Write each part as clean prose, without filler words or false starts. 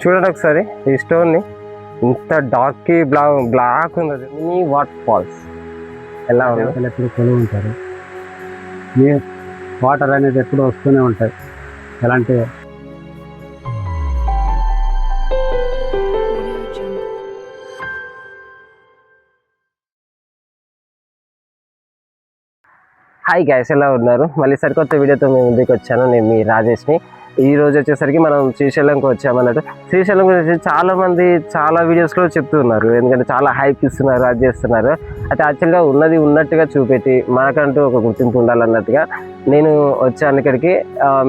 చూడండి ఒకసారి ఈ స్టోన్ని, ఇంత డార్క్ బ్లాక్ ఉంది. మినీ వాటర్ ఫాల్స్ ఎలా ఉంది? ఎప్పుడు కొలువు ఉంటారు. వాటర్ అనేది ఎప్పుడు వస్తూనే ఉంటాయి. ఎలాంటి హాయ్ గైస్, ఎలా ఉన్నారు? మళ్ళీ సరికొత్త వీడియోతో మేము ముందుకు వచ్చాను. నేను మీ రాజేష్ని. ఈ రోజు వచ్చేసరికి మనం శ్రీశైలంకి వచ్చామన్నట్టు. శ్రీశైలం గురించి చాలా మంది చాలా వీడియోస్లో చెప్తున్నారు, ఎందుకంటే చాలా హైప్ ఇస్తున్నారు, అది చేస్తున్నారు. అయితే యాక్చువల్గా ఉన్నది ఉన్నట్టుగా చూపెట్టి మనకంటూ ఒక గుర్తింపు ఉండాలన్నట్టుగా నేను వచ్చాను ఇక్కడికి.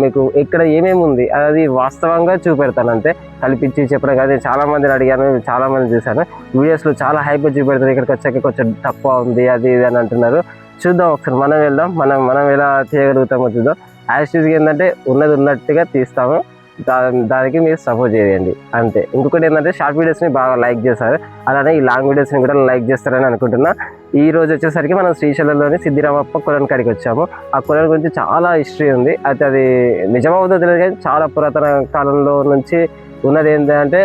మీకు ఇక్కడ ఏమేమి ఉంది అది వాస్తవంగా చూపెడతాను, అంతే కల్పించి చెప్పడం కాదు. చాలా మందిని అడిగాను, చాలా మంది చూశాను వీడియోస్లో, చాలా హైప్ చూపెడతారు. ఇక్కడికి వచ్చాక కొంచెం తక్కువ ఉంది అది ఇది అని అంటున్నారు. చూద్దాం ఒకసారి, మనం వెళ్దాం, మనం ఎలా చేయగలుగుతామో చూద్దాం. యాక్చువల్గా ఏంటంటే ఉన్నది ఉన్నట్టుగా తీస్తాము, దానికి మీరు సపోర్ట్ చేయండి అంతే. ఇంకొకటి ఏంటంటే షార్ట్ వీడియోస్ని బాగా లైక్ చేస్తారు, అలానే ఈ లాంగ్ వీడియోస్ని కూడా లైక్ చేస్తారని అనుకుంటున్నా. ఈ రోజు వచ్చేసరికి మనం శ్రీశైలంలోని సిద్ధిరామప్ప కొలను కాడికి వచ్చాము. ఆ కొలను గురించి చాలా హిస్టరీ ఉంది. అయితే అది నిజమవుతుందో తెలియదు కానీ చాలా పురాతన కాలంలో నుంచి ఉన్నది ఏంటంటే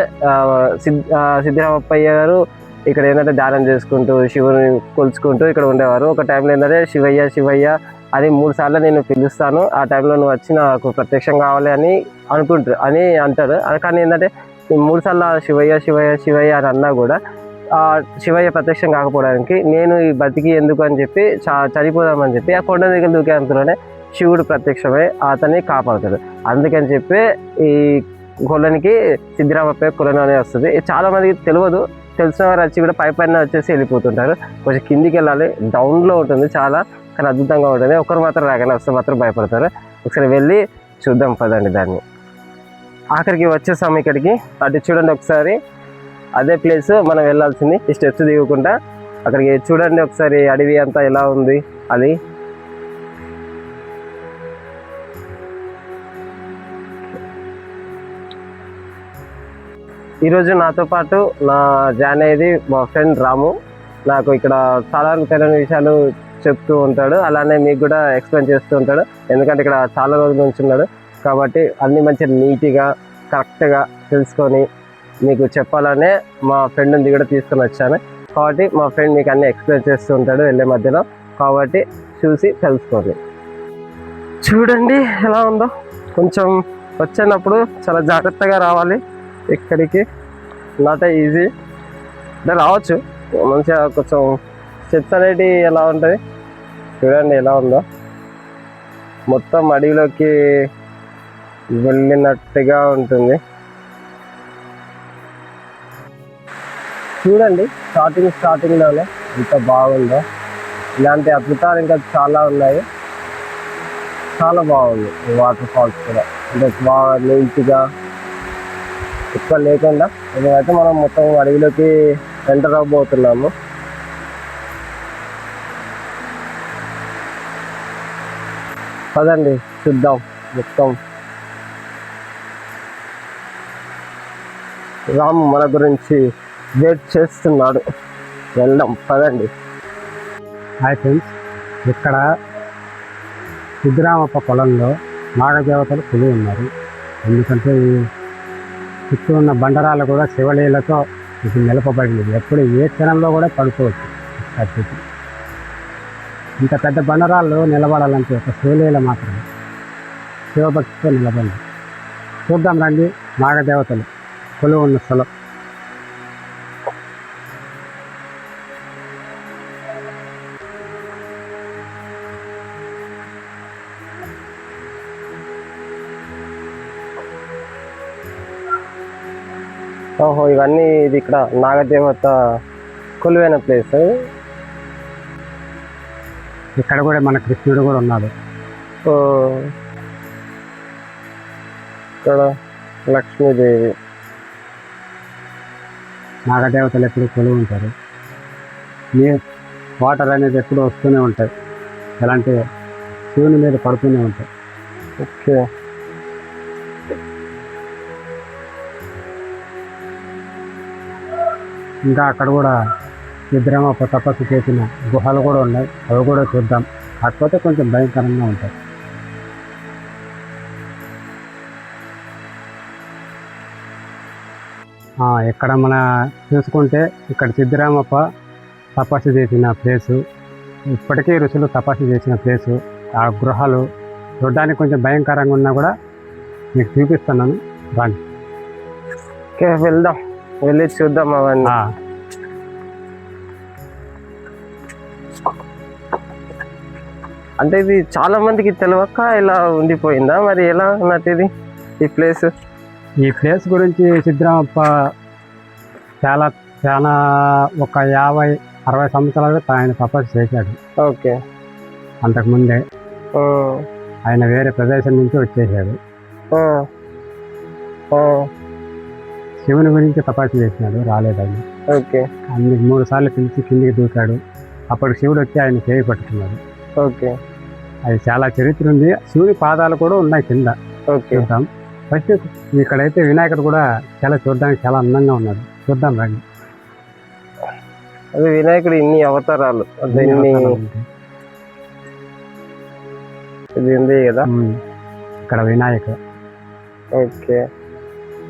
సిద్ధిరామప్పయ్య గారు ఇక్కడ ఏంటంటే ధ్యానం చేసుకుంటూ శివుని కొలుచుకుంటూ ఇక్కడ ఉండేవారు. ఒక టైంలో ఏంటంటే శివయ్య శివయ్య అని 3 సార్లు నేను పిలుస్తాను, ఆ టైంలో నువ్వు వచ్చి నాకు ప్రత్యక్షం కావాలి అని అంటారు. కానీ ఏంటంటే 3 సార్లు శివయ్య శివయ్య శివయ్య అని అన్నా కూడా శివయ్య ప్రత్యక్షం కాకపోవడానికి నేను ఈ బతికి ఎందుకు అని చెప్పి చనిపోదామని చెప్పి ఆ కొండ దగ్గర దూకే అంతలోనే శివుడు ప్రత్యక్షమై అతన్ని కాపాడుతాడు. అందుకని చెప్పి ఈ కొలనికి సిద్ధిరామప్ప కొలను అనేది వస్తుంది. చాలా మందికి తెలియదు, తెలిసిన వారు వచ్చి కూడా పైన వచ్చేసి వెళ్ళిపోతుంటారు. కొంచెం కిందికి వెళ్ళాలి, డౌన్లో ఉంటుంది చాలా, కానీ అద్భుతంగా ఉంటుంది. ఒకరు మాత్రం రాగానే వస్తే మాత్రం భయపడతారు. ఒకసారి వెళ్ళి చూద్దాం పదండి. దాన్ని ఆఖరికి వచ్చేసాము ఇక్కడికి. అటు చూడండి ఒకసారి, అదే ప్లేస్ మనం వెళ్ళాల్సింది. ఈ స్టెప్స్ దిగకుండా అక్కడికి చూడండి ఒకసారి, అడవి అంతా ఎలా ఉంది అది. ఈరోజు నాతో పాటు నా జాయిన్ అయ్యేది మా ఫ్రెండ్ రాము. నాకు ఇక్కడ చాలా తెలియని విషయాలు చెప్తూ ఉంటాడు, అలానే మీకు కూడా ఎక్స్ప్లెయిన్ చేస్తూ ఉంటాడు. ఎందుకంటే ఇక్కడ చాలా రోజుల నుంచి ఉన్నాడు కాబట్టి అన్నీ మంచిగా నీట్గా కరెక్ట్గా తెలుసుకొని మీకు చెప్పాలనే మా ఫ్రెండ్ని కూడా తీసుకొని వచ్చాను. కాబట్టి మా ఫ్రెండ్ మీకు అన్నీ ఎక్స్ప్లెయిన్ చేస్తూ ఉంటాడు వెళ్ళే మధ్యలో, కాబట్టి చూసి తెలుసుకోండి. చూడండి ఎలా ఉందో. కొంచెం వచ్చినప్పుడు చాలా జాగ్రత్తగా రావాలి ఇక్కడికి, నాట్ ఈజీ. అంటే రావచ్చు మంచిగా, కొంచెం స్టెప్స్ అనేవి ఎలా ఉంటుంది చూడండి ఎలా ఉందో. మొత్తం అడవిలోకి వెళ్ళినట్టుగా ఉంటుంది. చూడండి స్టార్టింగ్లోనే ఎంత బాగుందో. ఇలాంటి అద్భుతాలు ఇంకా చాలా ఉన్నాయి. చాలా బాగుంది ఈ వాటర్ ఫాల్స్ కూడా, అంటే బాగా నీట్గా ఎక్కువ లేకుండా. ఎందుకంటే మనం మొత్తం అడవిలోకి ఎంటర్ అవ్వబోతున్నాము. పదండి చూద్దాం మొత్తం. రాము మన గురించి వెయిట్ చేస్తున్నాడు, వెళ్దాం పదండి. హాయ్ ఫ్రెండ్స్, ఇక్కడ సిద్ధిరామప్ప పొలంలో నాగదేవతలు కొలువు ఉన్నారు. ఎందుకంటే ఈ చుట్టూ ఉన్న బండరాలు కూడా శివలీలతో ఇది నిలపబడినది. ఎప్పుడు ఏ క్షణంలో కూడా పడుకోవచ్చు. ఇంత పెద్ద బండరాళ్ళు నిలబడాలంటే ఒక శివలీల మాత్రమే, శివభక్తితో నిలబడి. చూద్దాం రండి నాగదేవతలు కొలువు ఉన్న స్థలం. ఓహో, ఇవన్నీ ఇది ఇక్కడ నాగదేవత కొలువైన ప్లేస్. ఇక్కడ కూడా మన కృష్ణుడు కూడా ఉన్నాడు. ఇక్కడ లక్ష్మీదేవి. నాగదేవతలు ఎప్పుడు కొలువు ఉంటారు. వాటర్ అనేది ఎప్పుడు వస్తూనే ఉంటాయి, ఎలాంటి శివుని మీద పడుతూనే ఉంటాయి. ఓకే, ఇంకా అక్కడ కూడా సిద్ధిరామప్ప తపస్సు చేసిన గుహలు కూడా ఉన్నాయి, అవి కూడా చూద్దాం. కాకపోతే కొంచెం భయంకరంగా ఉంటాయి. ఇక్కడ మన చూసుకుంటే ఇక్కడ సిద్ధరామప్ప తపస్సు చేసిన ప్లేసు, ఇప్పటికీ ఋషులు తపస్సు చేసిన ప్లేసు, ఆ గృహాలు చూడడానికి కొంచెం భయంకరంగా ఉన్నా కూడా మీకు చూపిస్తున్నాను రండి. ఓకే వెళ్దాం, వెళ్ళి చూద్దాం అవన్నీ. అంటే ఇది చాలా మందికి తెలియక ఇలా ఉండిపోయిందా, మరి ఎలా ఉన్నట్టు ఇది ఈ ప్లేస్? ఈ ప్లేస్ గురించి సిద్ధరామప్ప చాలా చాలా ఒక 50-60 సంవత్సరాలుగా ఆయన తపస్సు చేశాడు. ఓకే. అంతకుముందే ఆయన వేరే ప్రదేశం నుంచి వచ్చేసాడు. శివుని గురించి తపస్సు చేసినాడు, రాలేదు ఆయన. ఓకే. అన్ని 3 సార్లు పిలిచి కిందికి దూకాడు. అప్పుడు శివుడు వచ్చి ఆయన చేయి పట్టుకున్నాడు. ఓకే. అది చాలా చరిత్ర ఉంది. శివుని పాదాలు కూడా ఉన్నాయి కింద. ఓకే. చూద్దాం. ఫస్ట్ ఇక్కడైతే వినాయకుడు కూడా చాలా చూడడానికి చాలా అందంగా ఉన్నాడు. చూద్దాం రండి. అది వినాయకుడు ఇన్ని అవతారాలు, ఇది ఉంది కదా ఇక్కడ వినాయకుడు. ఓకే.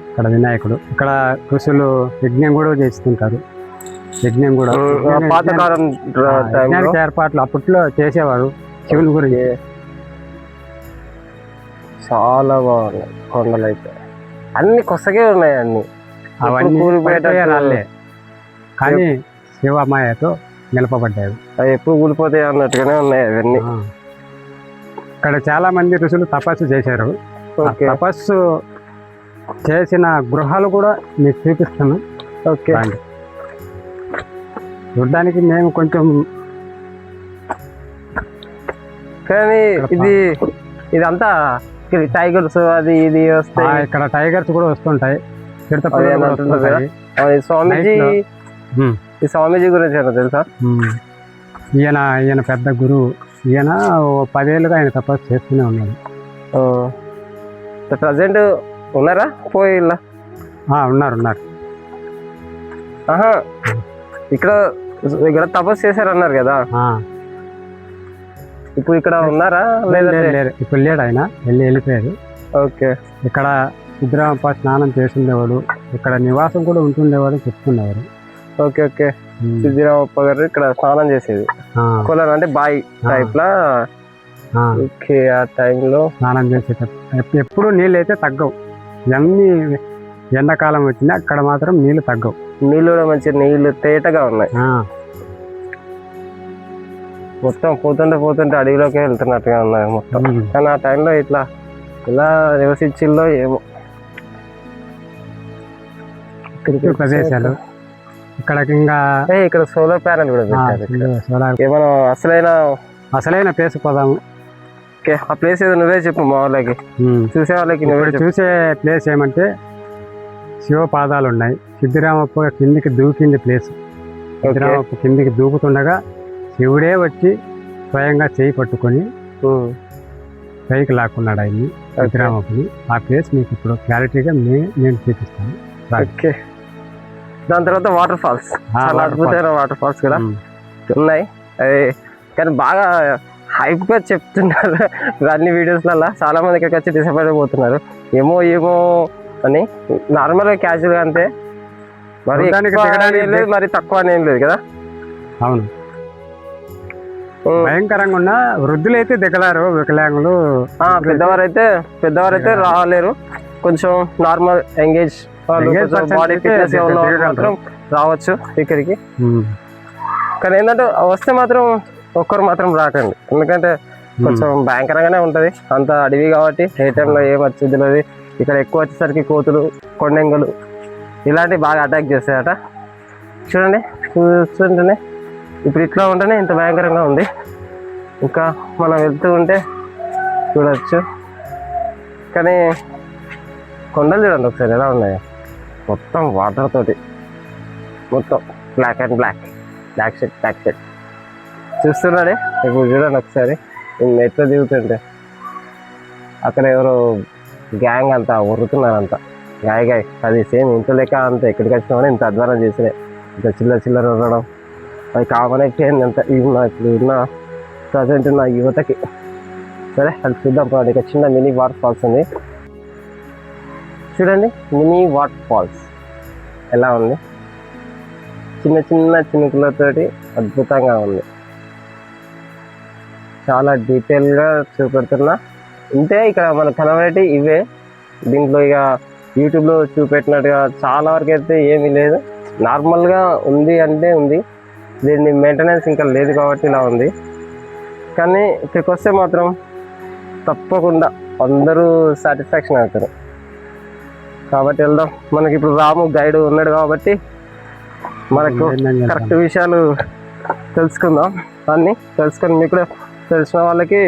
ఇక్కడ వినాయకుడు, ఇక్కడ ఋషులు యజ్ఞం కూడా చేస్తుంటారు. యజ్ఞం కూడా పాతకాలం ఏర్పాట్లు అప్పట్లో చేసేవారు శివుని గురించి. చాలా బాగున్నాయి కొండలు అయితే, అన్ని కొత్తగా ఉన్నాయి. అన్ని అవన్నీ రాలే కానీ శివమాయతో నిలపబడ్డాయి. అవి ఎప్పుడు కూలిపోతాయి అన్నట్టుగానే ఉన్నాయి అవన్నీ. ఇక్కడ చాలా మంది ఋషులు తపస్సు చేశారు. తపస్సు చేసిన గృహాలు కూడా మీకు చూపిస్తాను. ఓకే. చూడడానికి మేము కొంచెం, కానీ ఇదంతా టైగర్స్ అది ఇది వస్తాయి. ఇక్కడ టైగర్స్ కూడా వస్తుంటాయి. స్వామీజీ, ఈ స్వామీజీ గురించి ఏమో తెలుసా? ఈయన పెద్ద గురువు. ఈయన 10 ఏళ్ళుగా ఆయన తపస్సు చేస్తూనే ఉన్నాడు. ప్రజెంట్ ఉన్నారా పోయి? ఉన్నారు. ఇక్కడ తపస్సు చేశారన్నారు కదా, ఇప్పుడు ఇక్కడ ఉన్నారా? లేదు, ఇప్పుడు లేడు. ఆయన వెళ్ళిపోయారు. ఓకే. ఇక్కడ సిద్ధరామప్ప స్నానం చేస్తుండేవాడు, ఇక్కడ నివాసం కూడా ఉంటుండేవాడు చెప్తుండేవారు. ఓకే. ఓకే. సిద్ధరామప్ప గారు ఇక్కడ స్నానం చేసేది కొలను, అంటే బాయ్ టైప్ లా. ఓకే. ఆ టైంలో స్నానం చేసేటప్పుడు ఎప్పుడు నీళ్ళు అయితే తగ్గవు. ఎన్ని ఎండాకాలం వచ్చినా అక్కడ మాత్రం నీళ్ళు తగ్గవు. నీళ్ళు కూడా మంచి నీళ్ళు తేటగా ఉన్నాయి. మొత్తం పోతుంటే అడవిలోకి వెళ్తున్నట్టుగా ఉన్నాయి మొత్తం. కానీ ఆ టైంలో ఇలా నివసించిందో ఏమో. ప్రదేశాలు ఇక్కడ సోలార్ ప్యానెల్ కూడా పెట్టారు. ఏమన్నా అసలైన ప్లేస్ పోదాము. ఓకే. ఆ ప్లేస్ ఏదో నువ్వే చెప్పు మా వాళ్ళకి, చూసే వాళ్ళకి. చూసే ప్లేస్ ఏమంటే శివ పాదాలు ఉన్నాయి. సిద్ధరామప్ప కిందికి దూకింది ప్లేస్. సిద్ధరామప్ప కిందికి దూకుతుండగా శివుడే వచ్చి స్వయంగా చేయి పట్టుకొని పైకి లాక్కున్నాడు ఆయన్ని, సిద్ధరామప్పని. ఆ ప్లేస్ మీకు ఇప్పుడు క్లారిటీగా నేను చూపిస్తాను. ఓకే. దాని తర్వాత వాటర్ ఫాల్స్, చాలా అద్భుతమైన వాటర్ ఫాల్స్ కూడా ఉన్నాయి. అవి కానీ బాగా హైప్ గా చెప్తున్నారు అన్ని వీడియోస్లలో. చాలా మంది ఇక్కడికి వచ్చి డిసప్పాయింట్ అయిపోతున్నారు. ఏమో అని నార్మల్ గా క్యాజువల్ గా అంతే, మరి లేదు మరి తక్కువ అనేం లేదు కదా. అవును. భయంకరంగా ఉన్న వృద్ధులైతే దిగలేరు, వికలాంగులు. పెద్దవారైతే రాలేరు. కొంచెం నార్మల్ ఎంగేజ్ బాడీ ఫిట్నెస్ మాత్రం రావచ్చు ఇక్కడికి. కానీ ఏంటంటే వస్తే మాత్రం ఒక్కరు మాత్రం రాకండి, ఎందుకంటే కొంచెం భయంకరంగానే ఉంటది. అంత అడవి కాబట్టి ఏ టైంలో ఏం వచ్చింది లేదు. ఇక్కడ ఎక్కువ వచ్చేసరికి కోతులు, కొండెంగులు ఇలాంటివి బాగా అటాక్ చేస్తాయట. చూడండి, చూస్తుంటేనే ఇప్పుడు ఇట్లా ఉంటేనే ఇంత భయంకరంగా ఉంది. ఇంకా మనం వెళ్తూ ఉంటే చూడవచ్చు. కానీ కొండలు చూడండి ఒకసారి ఎలా ఉన్నాయో, మొత్తం వాటర్ తోటి, మొత్తం బ్లాక్ అండ్ బ్లాక్ షెడ్ చూస్తున్నాడే. ఇప్పుడు చూడండి ఒకసారి ఎట్లా దిగుతుంటే, అక్కడ ఎవరో గ్యాంగ్ అంతా ఉరుతున్నారంట, గాయ అది సేమ్ ఇంట్లో లెక్క అంత. ఎక్కడికి వచ్చినామని ఇంత అధ్వానం చేసినాయి, ఇంత చిల్లర ఉండడం అది కామన్ అయిపోయింది అంత ఇప్పుడు ప్రజెంట్ ఉన్న యువతకి. సరే అది చూద్దాం. ఇక్కడ చిన్న మినీ వాటర్ ఫాల్స్ ఉంది చూడండి, మినీ వాటర్ ఫాల్స్. ఎలా ఉంది, చిన్న చిన్న చినుకులతోటి అద్భుతంగా ఉంది. చాలా డీటెయిల్గా చూపెడుతున్నా. ఇంతే ఇక్కడ మనకు కనబడేటి ఇవే. దీంట్లో ఇక యూట్యూబ్లో చూపెట్టినట్టుగా చాలా వరకు అయితే ఏమీ లేదు. నార్మల్గా ఉంది అంటే ఉంది, దీన్ని మెయింటెనెన్స్ ఇంకా లేదు కాబట్టి ఇలా ఉంది. కానీ ఇక్కడికి వస్తే మాత్రం తప్పకుండా అందరూ సాటిస్ఫాక్షన్ అవుతారు. కాబట్టి వెళ్దాం. మనకి ఇప్పుడు రాము గైడ్ ఉన్నాడు కాబట్టి మనకు కరెక్ట్ విషయాలు తెలుసుకుందాం. అన్నీ తెలుసుకొని మీకు కూడా తెలిసిన వాళ్ళకి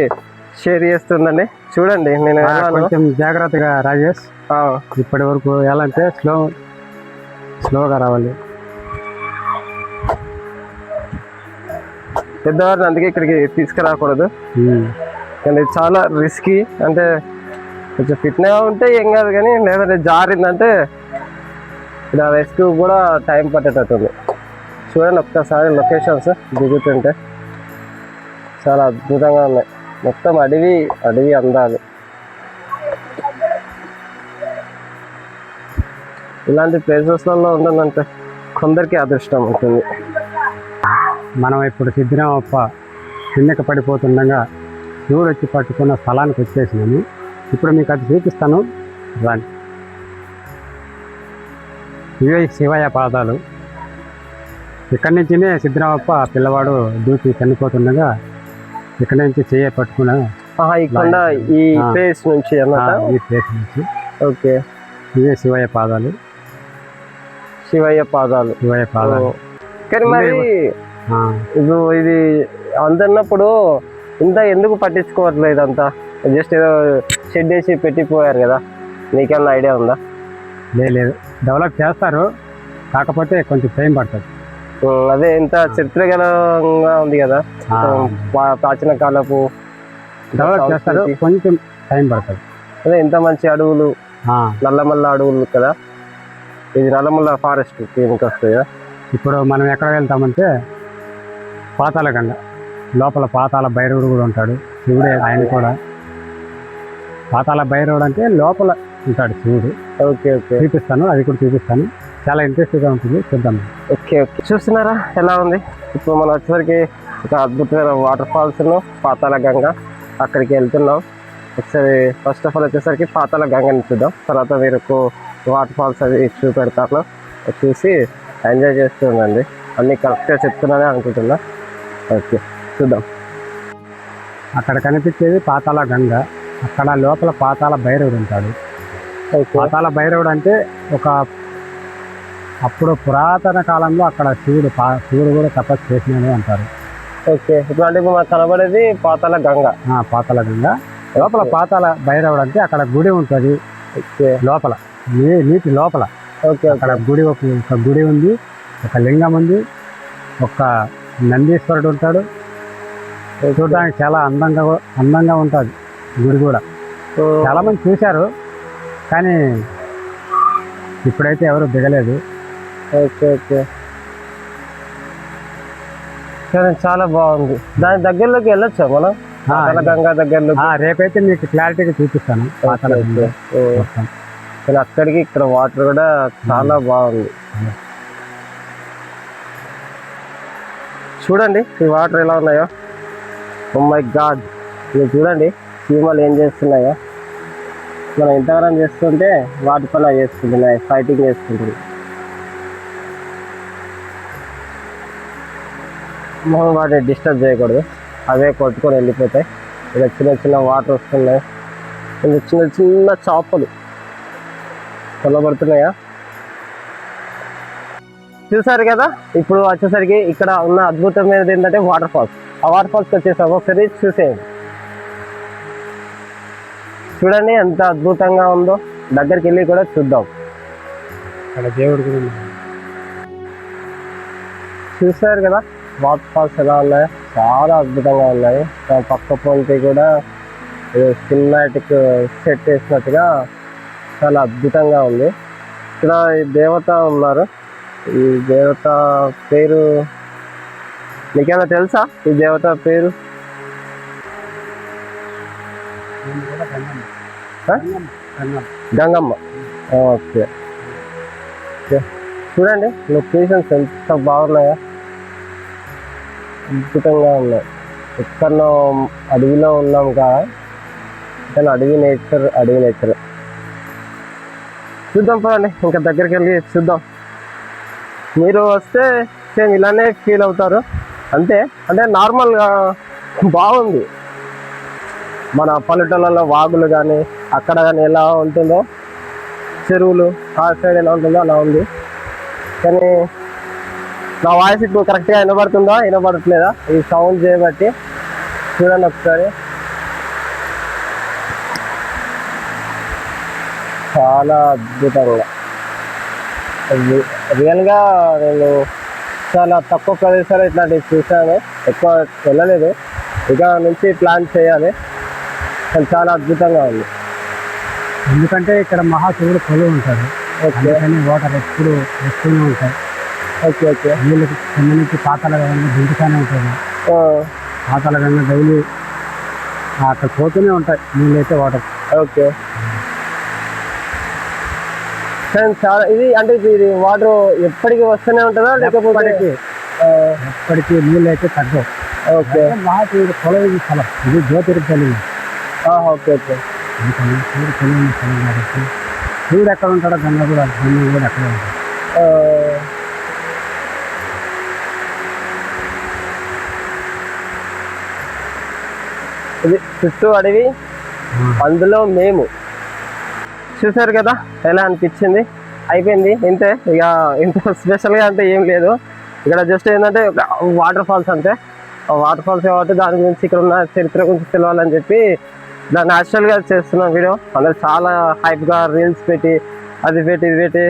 షేర్ చేస్తుండండి. చూడండి నేను కొంచెం జాగ్రత్తగా రాజేష్. ఇప్పటి వరకు ఎలా అంటే స్లోగా రావాలి. పెద్దవారిని అందుకే ఇక్కడికి తీసుకురాకూడదు. కానీ చాలా రిస్కీ. అంటే కొంచెం ఫిట్నెస్ ఉంటే ఏం కాదు, కానీ లేదంటే జారిందంటే ఇలా రెస్క్యూ కూడా టైం పట్టేటట్టుంది. చూడండి ఒక్కసారి లొకేషన్స్ దిగుతుంటే చాలా అద్భుతంగా ఉన్నాయి. మొత్తం అడవి అందాలు. ఇలాంటి ప్లేసెస్లలో ఉంటుందంటే కొందరికి అదృష్టం ఉంటుంది. మనం ఇప్పుడు సిద్ధిరామప్ప కిందకి పడిపోతుండగా శివుడు వచ్చి పట్టుకున్న స్థలానికి వచ్చేసినాము. ఇప్పుడు మీకు అది చూపిస్తాను, రండి. ఇవే శివయ్య పాదాలు. ఇక్కడి నుంచినే సిద్ధిరామప్ప పిల్లవాడు దూకి చనిపోతుండగా ఇక్కడి నుంచి చేయ పట్టుకున్న ఈ ప్లేస్ నుంచి ఈ ప్లేస్ నుంచి. ఓకే, ఇవే శివయ్య పాదాలు. శివయ్య పాదాలు. కానీ మరి ఇది అందన్నప్పుడు ఇంత ఎందుకు పట్టించుకోవట్లేదు? అంతా జస్ట్ ఏదో షెడ్ వేసి పెట్టిపోయారు కదా, నీకేమన్నా ఐడియా ఉందా? లేదు, డెవలప్ చేస్తారు, కాకపోతే కొంచెం టైం పడుతుంది. అదే ఇంత చరిత్రగలంగా ఉంది కదా, ప్రాచీన కాలపు డెవలప్ చేస్తారు, కొంచెం టైం పడుతుంది. అదే ఇంత మంచి అడవులు, నల్లమల్ల అడవులు కదా, ఇది నల్లమల్ల ఫారెస్ట్ దీనికి వస్తాయి కదా. ఇప్పుడు మనం ఎక్కడ వెళ్తామంటే పాతాళ గంగ లోపల పాతాళ భైరవుడు కూడా ఉంటాడు. శివుడే ఆయన కూడా. పాతాళ భైరవుడు అంటే లోపల ఉంటాడు శివుడు. ఓకే ఓకే, చూపిస్తాను, అది కూడా చూపిస్తాను. చాలా ఇంట్రెస్టింగ్గా ఉంటుంది, చూద్దాం. ఓకే ఓకే, చూస్తున్నారా ఎలా ఉంది? ఇప్పుడు మనం వచ్చేసరికి ఒక అద్భుతమైన వాటర్ ఫాల్స్ను పాతాళ గంగ అక్కడికి వెళ్తున్నాం. ఒకసారి ఫస్ట్ ఆఫ్ ఆల్ వచ్చేసరికి పాతాళ గంగని చూద్దాం, తర్వాత మీరు వాటర్ ఫాల్స్ అవి చూపెడతాను, చూసి ఎంజాయ్ చేస్తూ ఉండండి. అన్నీ కరెక్ట్గా చెప్తున్నానే అనుకుంటున్నా. ఓకే చూద్దాం. అక్కడ కనిపించేది పాతాళ గంగ. అక్కడ లోపల పాతాళ భైరవుడు ఉంటాడు. పాతాళ భైరవుడు అంటే అప్పుడు పురాతన కాలంలో అక్కడ శివుడు కూడా తపస్సు చేసినది అంటారు. ఓకే, ఇప్పుడు అంటే ఇప్పుడు మనకు కనబడేది పాతాళ గంగ. పాతాళ గంగ లోపల పాతాళ భైరవుడు అంటే అక్కడ గుడి ఉంటుంది. లోపల నీటి లోపల అక్కడ గుడి, ఒక గుడి ఉంది, ఒక లింగం ఉంది, ఒక నందీశ్వరుడు ఉంటాడు. చూడడానికి చాలా అందంగా ఉంటుంది గుడి కూడా. చాలా మంది చూశారు, కానీ ఇప్పుడైతే ఎవరు దిగలేదు. ఓకే ఓకే, చాలా బాగుంది. దాని దగ్గరలోకి వెళ్ళొచ్చా మనం? గంగా దగ్గరలో రేపైతే మీకు క్లారిటీగా చూపిస్తాను. కానీ అక్కడికి ఇక్కడ వాటర్ కూడా చాలా బాగుంది. చూడండి ఈ వాటర్ ఎలా ఉన్నాయో. ఓ మై గాడ్, మీరు చూడండి చీమలు ఏం చేస్తున్నాయో. మనం ఎంతవరం చేస్తుంటే వాటి పని చేసుకుంటున్నాయి, ఫైటింగ్ చేసుకుంటుంది. మనం వాటిని డిస్టర్బ్ చేయకూడదు, అవే కొట్టుకొని వెళ్ళిపోతాయి. ఇలా చిన్న చిన్న వాటర్ వస్తున్నాయి, ఇలా చిన్న చిన్న చేపలు కొనబడుతున్నాయా చూసారు కదా. ఇప్పుడు వచ్చేసరికి ఇక్కడ ఉన్న అద్భుతమైనది ఏంటంటే వాటర్ ఫాల్స్. ఆ వాటర్ ఫాల్స్కి వచ్చేసాం, ఒకసారి చూసేయండి. చూడండి ఎంత అద్భుతంగా ఉందో. దగ్గరికి వెళ్ళి కూడా చూద్దాం. అక్కడ దేవుడు కూడా చూసారు కదా వాటర్ ఫాల్స్ ఎలా ఉన్నాయో, చాలా అద్భుతంగా ఉన్నాయి. పక్క పొంటి కూడా సినిమాటిక్ సెట్ వేసినట్టుగా చాలా అద్భుతంగా ఉంది. ఇక్కడ దేవత ఉన్నారు. ఈ దేవత పేరు మీకేమైనా తెలుసా? ఈ దేవత పేరు గంగమ్మ. ఓకే, చూడండి లొకేషన్స్ ఎంత బాగున్నాయో, అద్భుతంగా ఉన్నాయి. ఎక్కడో అడవిలో ఉన్నాం కదా, కానీ అడవి నేచర్ చూద్దాం పదండి, ఇంకా దగ్గరికి వెళ్ళి చూద్దాం. మీరు వస్తే సేమ్ ఇలానే ఫీల్ అవుతారు అంతే. అంటే నార్మల్గా బాగుంది. మన పల్లెటూళ్ళలో వాగులు కానీ అక్కడ కానీ ఎలా ఉంటుందో, చెరువులు ఆ సైడ్ ఎలా ఉంటుందో అలా ఉంది. కానీ నా వాయిస్ ఇప్పుడు కరెక్ట్గా వినబడుతుందా వినబడట్లేదా ఈ సౌండ్ చేయబట్టి చూడండి ఒకసారి. చాలా అద్భుతంగా రియల్గా నేను చాలా తక్కువ ప్రదేశాలు ఇట్లాంటివి చూశాను, ఎక్కువ వెళ్ళలేదు. ఇక నుంచి ప్లాన్ చేయాలి, కానీ చాలా అద్భుతంగా ఉంది. ఎందుకంటే ఇక్కడ మహాశివుడు కొలువు ఉంటాడు, అందుకని వాటర్ ఎప్పుడు వస్తూనే ఉంటాయి. Okay okay. నీళ్ళు కింద నుంచి పాతాల గంగ దింపుతానే ఉంటుంది. పాతాల గంగ డైలీ అక్కడ పోతూనే ఉంటాయి నీళ్ళు అయితే వాటర్. ఓకే. చాలా ఇది అంటే ఇది వాటర్ ఎప్పటికీ వస్తూనే ఉంటుందా లేకపోతే ఎప్పటికీ నీళ్ళు అయితే తగ్గవు. ఓకే. మహాశివుడు కొలువు స్థలం ఇది, జ్యోతిర్పల్లి. Okay okay. అందుకని శివుడు కొలువు స్థలం కాబట్టి శివుడు ఎక్కడ ఉంటాడో గంగ కూడా అక్కడే ఉంటుంది. ఇది చుట్టూ అడవి, అందులో మేము. చూసారు కదా ఎలా అనిపించింది. అయిపోయింది ఇంతే, ఇక ఇంత స్పెషల్గా అంటే ఏం లేదు. ఇక్కడ జస్ట్ ఏంటంటే వాటర్ ఫాల్స్ అంతే. వాటర్ ఫాల్స్ కాబట్టి దాని గురించి ఇక్కడ ఉన్న చరిత్ర గురించి తెలియాలని చెప్పి దాన్ని న్యాచురల్గా చేస్తున్నాం వీడియో. అందరూ చాలా హైప్గా రీల్స్ పెట్టి అది పెట్టి ఇది పెట్టి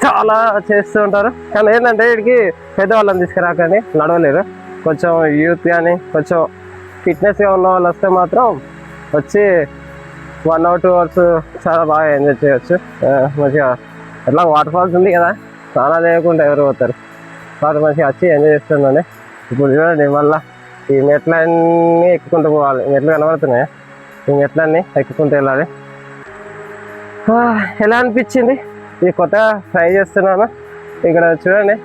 చాలా చేస్తూ ఉంటారు. కానీ ఏంటంటే వీడికి పెద్దవాళ్ళని తీసుకురాకండి, నడవలేరు. కొంచెం యూత్ కానీ కొంచెం ఫిట్నెస్గా ఉన్న వాళ్ళు వస్తే మాత్రం వచ్చి 1 or 2 hours చాలా బాగా ఎంజాయ్ చేయొచ్చు. మంచిగా ఎట్లా వాటర్ ఫాల్స్ ఉంది కదా, స్నానాలు లేకుండా ఎవరు పోతారు, వాళ్ళు మంచిగా వచ్చి ఎంజాయ్ చేస్తుందండి. ఇప్పుడు చూడండి మళ్ళీ ఈ మెట్లన్నీ ఎక్కుకుంటూ పోవాలి. మెట్లు కనబడుతున్నాయి, ఈ మెట్లన్నీ ఎక్కుకుంటూ వెళ్ళాలి. ఎలా అనిపించింది? ఇది కొత్తగా ట్రై చేస్తున్నాను. ఇక్కడ చూడండి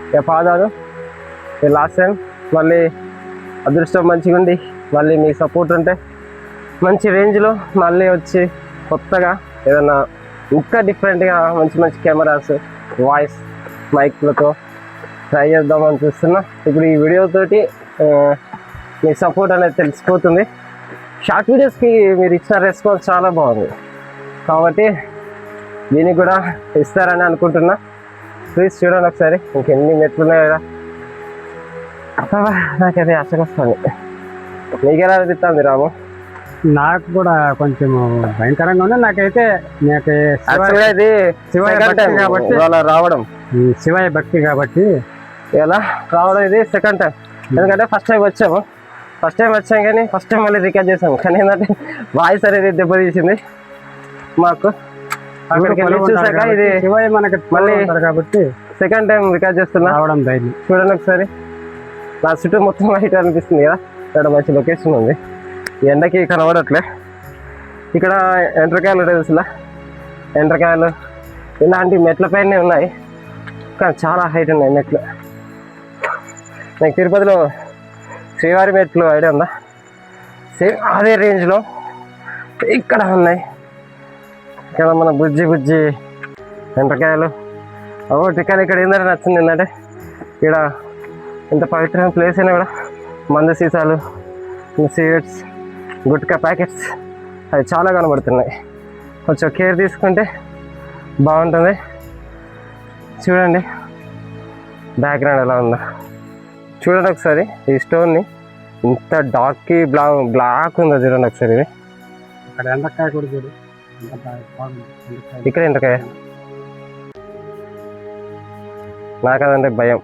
ఇక పాదాలు లాస్ట్ టైం, మళ్ళీ అదృష్టం మంచిగా ఉండి మళ్ళీ మీ సపోర్ట్ ఉంటే మంచి రేంజ్లో మళ్ళీ వచ్చి కొత్తగా ఏదన్నా ఇంకా డిఫరెంట్గా మంచి కెమెరాస్, వాయిస్ మైక్లతో ట్రై చేద్దామని చూస్తున్నా. ఇప్పుడు ఈ వీడియోతోటి మీ సపోర్ట్ అనేది తెలిసిపోతుంది. షార్ట్ వీడియోస్కి మీరు ఇచ్చిన రెస్పాన్స్ చాలా బాగుంది కాబట్టి దీనికి కూడా ఇస్తారని అనుకుంటున్నా. ప్లీజ్ చూడండి ఒకసారి, ఇంకెన్ని మెట్లు ఉన్నాయి కదా. నాకైతే ఆశగా వస్తుంది. మీకు ఎలా అనిపిస్తుంది రాము? నాకు కూడా కొంచెం భయంకరంగా ఉంది. నాకైతే ఇది రావడం శివయ్య భక్తి కాబట్టి ఎలా రావడం ఇది సెకండ్ టైం. ఎందుకంటే ఫస్ట్ టైం వచ్చాం కానీ ఫస్ట్ టైం మళ్ళీ రికార్డ్ చేసాము. కానీ ఏంటంటే వాయిస్ అనేది దెబ్బతీసింది మాకు. అక్కడికి వెళ్ళి చూసాక ఇది శివయ్య మనకి మళ్ళీ కాబట్టి సెకండ్ టైం రికార్డ్ చేస్తున్నా. రావడం ధైర్యం. చూడండి ఒకసారి, నా చుట్టూ మొత్తం వైట్ అనిపిస్తుంది కదా. ఇక్కడ మంచి లొకేషన్ ఉంది, ఎండకి కనబడట్లే. ఇక్కడ ఎండ్రకాయలు తెలుసులా, ఎండ్రకాయలు ఇలాంటి మెట్ల పైనే ఉన్నాయి, కానీ చాలా హైట్ ఉన్నాయి మెట్లు. నాకు తిరుపతిలో శ్రీవారి మెట్లు ఐడియా ఉందా? సేమ్ అదే రేంజ్లో ఇక్కడ ఉన్నాయి. ఇక్కడ మన బుజ్జి ఎండ్రకాయలు ఒకటి. కానీ ఇక్కడ ఏంటంటే నచ్చింది ఏంటంటే ఇక్కడ ఇంత పవిత్రమైన ప్లేస్ అయినా కూడా మందు సీసాలు, సిగరెట్స్, గుట్కా ప్యాకెట్స్ అవి చాలా కనబడుతున్నాయి. కొంచెం కేర్ తీసుకుంటే బాగుంటుంది. చూడండి బ్యాక్గ్రౌండ్ ఎలా ఉందో చూడండి ఒకసారి. ఈ స్టోన్ని ఇంత డార్క్ బ్లాక్ ఉందో చూడండి ఒకసారి. ఇది అక్కడ ఎండకాయ కూడా చూడు, ఇక్కడ ఎండకాయ. నాకు అదంటే భయం,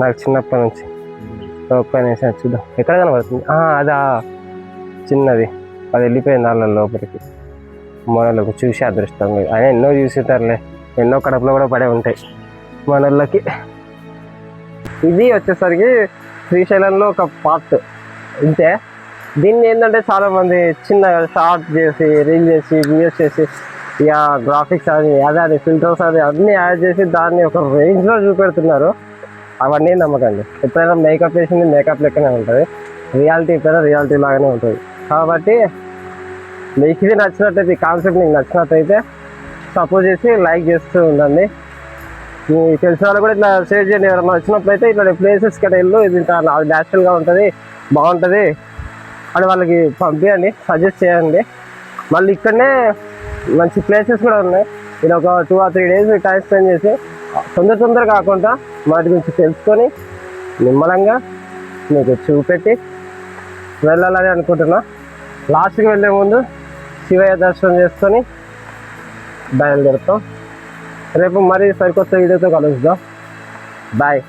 నాకు చిన్నప్పటి నుంచి. ఒక్క చూద్దాం ఎక్కడ కనబడుతుంది. అదా చిన్నది, అది వెళ్ళిపోయింది వాళ్ళ లోపలికి. మనలోకి చూసి అదృష్టం మీరు ఆయన ఎన్నో చూసుంటారులే, ఎన్నో కడపలో కూడా పడే ఉంటాయి మనోళ్ళకి. ఇది వచ్చేసరికి శ్రీశైలంలో ఒక పార్ట్ ఇంతే. దీన్ని ఏంటంటే చాలామంది చిన్న షార్ట్ చేసి రీల్ చేసి వీడియోస్ చేసి ఇక గ్రాఫిక్స్ అది ఫిల్టర్స్ అన్నీ యాడ్ చేసి దాన్ని ఒక రేంజ్లో చూపెడుతున్నారు. అవన్నీ నమ్మకండి. ఎప్పుడైనా మేకప్ వేసింది మేకప్ లెక్కనే ఉంటుంది, రియాలిటీ ఎప్పుడైనా రియాలిటీ లాగానే ఉంటుంది. కాబట్టి మీకు ఇది నచ్చినట్టయితే, ఈ కాన్సెప్ట్ మీకు నచ్చినట్టయితే సపోర్ట్ చేసి లైక్ చేస్తూ ఉండండి. మీ తెలిసిన వాళ్ళు కూడా ఇట్లా షేర్ చేయండి. ఎవరైనా వచ్చినప్పుడైతే ఇట్లా ప్లేసెస్ ఇక్కడ వెళ్ళు, ఇది ఇంత న్యాచురల్గా ఉంటుంది, బాగుంటుంది అని వాళ్ళకి పంపించండి, సజెస్ట్ చేయండి. మళ్ళీ ఇక్కడనే మంచి ప్లేసెస్ కూడా ఉన్నాయి. ఇది ఒక 2 or 3 days టైం స్పెండ్ చేసి తొందర కాకుండా వాటి గురించి తెలుసుకొని నిమ్మలంగా మీకు చూపెట్టి వెళ్ళాలని అనుకుంటున్నా. లాస్ట్కి వెళ్ళే ముందు శివయ్య దర్శనం చేసుకొని బయలుదేరుతాం. రేపు మరీ సరికొత్త వీడియోతో కలుద్దాం. బాయ్.